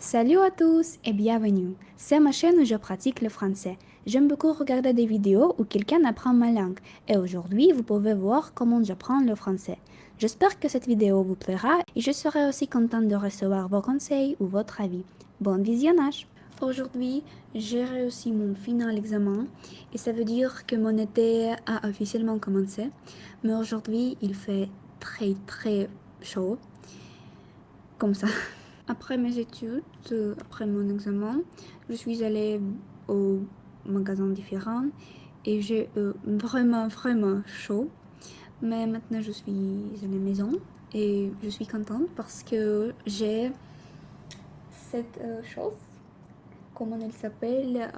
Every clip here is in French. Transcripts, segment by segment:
Salut à tous et bienvenue. C'est ma chaîne où je pratique le français. J'aime beaucoup regarder des vidéos où quelqu'un apprend ma langue et aujourd'hui vous pouvez voir comment j'apprends le français. J'espère que cette vidéo vous plaira et je serai aussi contente de recevoir vos conseils ou votre avis. Bon visionnage! Aujourd'hui, j'ai réussi mon final examen et ça veut dire que mon été a officiellement commencé. Mais aujourd'hui, il fait très chaud, comme ça. Après mes études, après mon examen, je suis allée au magasin différent et j'ai vraiment chaud. Mais maintenant, je suis à la maison et je suis contente parce que j'ai cette chose, comment elle s'appelle,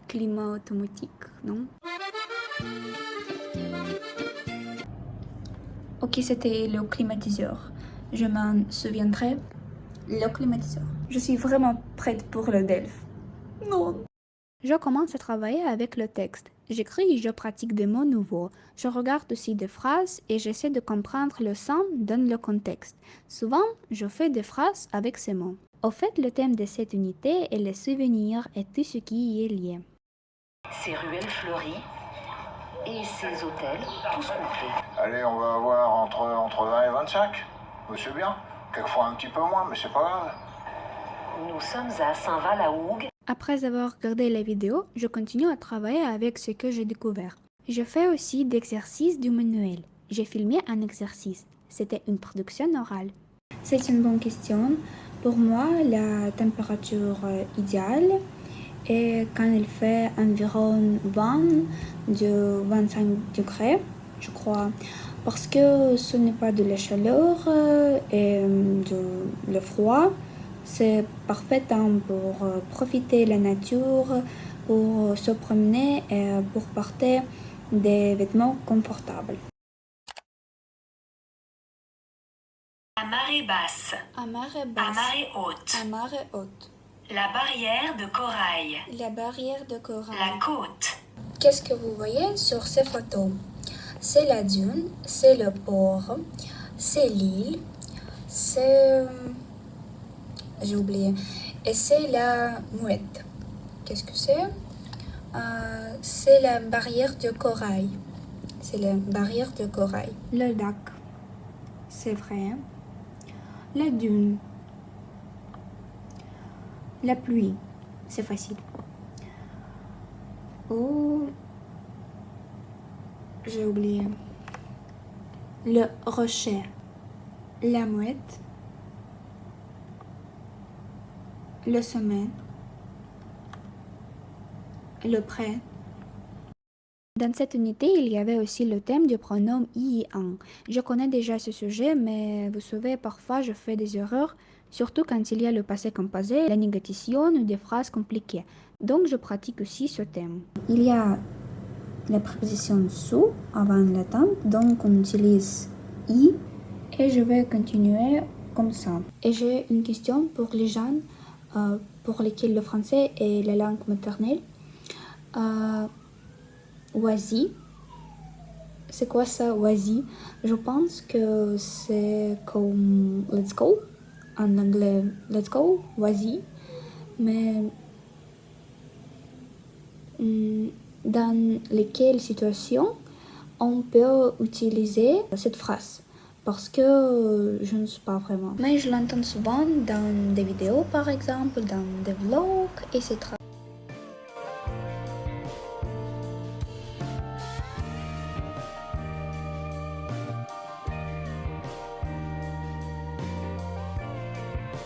climat automatique, non? Ok, c'était le climatiseur. Je m'en souviendrai. Le climatiseur. Je suis vraiment prête pour le DELF. Non. Je commence à travailler avec le texte. J'écris et je pratique des mots nouveaux. Je regarde aussi des phrases et j'essaie de comprendre le sens dans le contexte. Souvent, je fais des phrases avec ces mots. Au fait, le thème de cette unité est les souvenirs et tout ce qui y est lié. Ces ruelles fleuries et ces hôtels, tous complets. Allez, on va avoir entre 20 et 25. C'est bien. Quelquefois un petit peu moins, mais c'est pas grave. Nous sommes à Saint-Val-à-Hougue. Après avoir regardé la vidéo, je continue à travailler avec ce que j'ai découvert. Je fais aussi d'exercices du manuel. J'ai filmé un exercice. C'était une production orale. C'est une bonne question. Pour moi, la température idéale est quand il fait environ 20 de 25 degrés, je crois. Parce que ce n'est pas de la chaleur et de le froid. C'est parfait temps pour profiter de la nature, pour se promener et pour porter des vêtements confortables. À marée basse. À marée À basse. marée haute. À marée haute. La barrière de corail. La barrière de corail. La côte. Qu'est-ce que vous voyez sur ces photos? C'est la dune, c'est le port, c'est l'île, c'est... j'ai oublié. Et c'est la mouette. Qu'est-ce que c'est? C'est la barrière de corail. C'est la barrière de corail. Le lac, c'est vrai. La dune. La pluie, c'est facile. Oh, j'ai oublié. Le rocher, la mouette, le sommet, le pré. Dans cette unité, il y avait aussi le thème du pronom i et en. Je connais déjà ce sujet, mais vous savez, parfois je fais des erreurs, surtout quand il y a le passé composé, la négation ou des phrases compliquées. Donc je pratique aussi ce thème. Il y a la préposition sous avant le temps, donc on utilise i et je vais continuer comme ça. Et j'ai une question pour les gens pour lesquels le français est la langue maternelle. Oisi. C'est quoi ça, oisi? Je pense que c'est comme let's go. En anglais, let's go, oisi. Mais dans lesquelles situations on peut utiliser cette phrase? Parce que je ne sais pas vraiment. Mais je l'entends souvent dans des vidéos, par exemple, dans des vlogs, etc.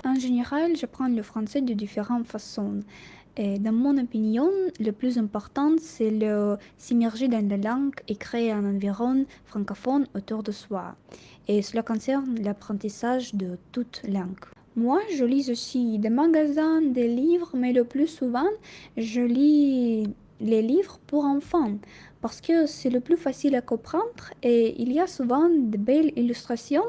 En général, j'apprends le français de différentes façons. Et dans mon opinion, le plus important, c'est de s'immerger dans la langue et créer un environnement francophone autour de soi. Et cela concerne l'apprentissage de toute langue. Moi, je lis aussi des magasins, des livres, mais le plus souvent, je lis les livres pour enfants parce que c'est le plus facile à comprendre et il y a souvent de belles illustrations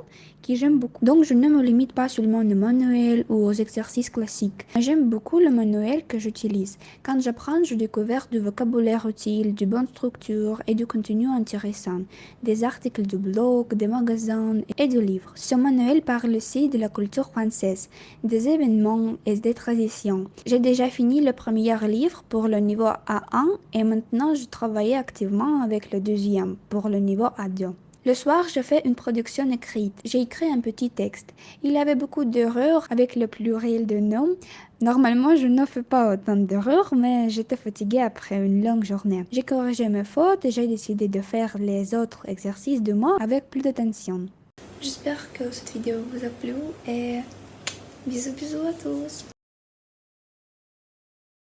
que j'aime beaucoup. Donc je ne me limite pas seulement au manuel ou aux exercices classiques. J'aime beaucoup le manuel que j'utilise. Quand j'apprends, je découvre du vocabulaire utile, de bonnes structures et du contenu intéressant, des articles de blog, des magasins et de livres. Ce manuel parle aussi de la culture française, des événements et des traditions. J'ai déjà fini le premier livre pour le niveau A1 et maintenant je travaille activement avec le deuxième pour le niveau A2. Le soir, je fais une production écrite. J'ai écrit un petit texte. Il y avait beaucoup d'erreurs avec le pluriel de noms. Normalement, je ne fais pas autant d'erreurs, mais j'étais fatiguée après une longue journée. J'ai corrigé mes fautes et j'ai décidé de faire les autres exercices de moi avec plus d'attention. J'espère que cette vidéo vous a plu et bisous bisous à tous.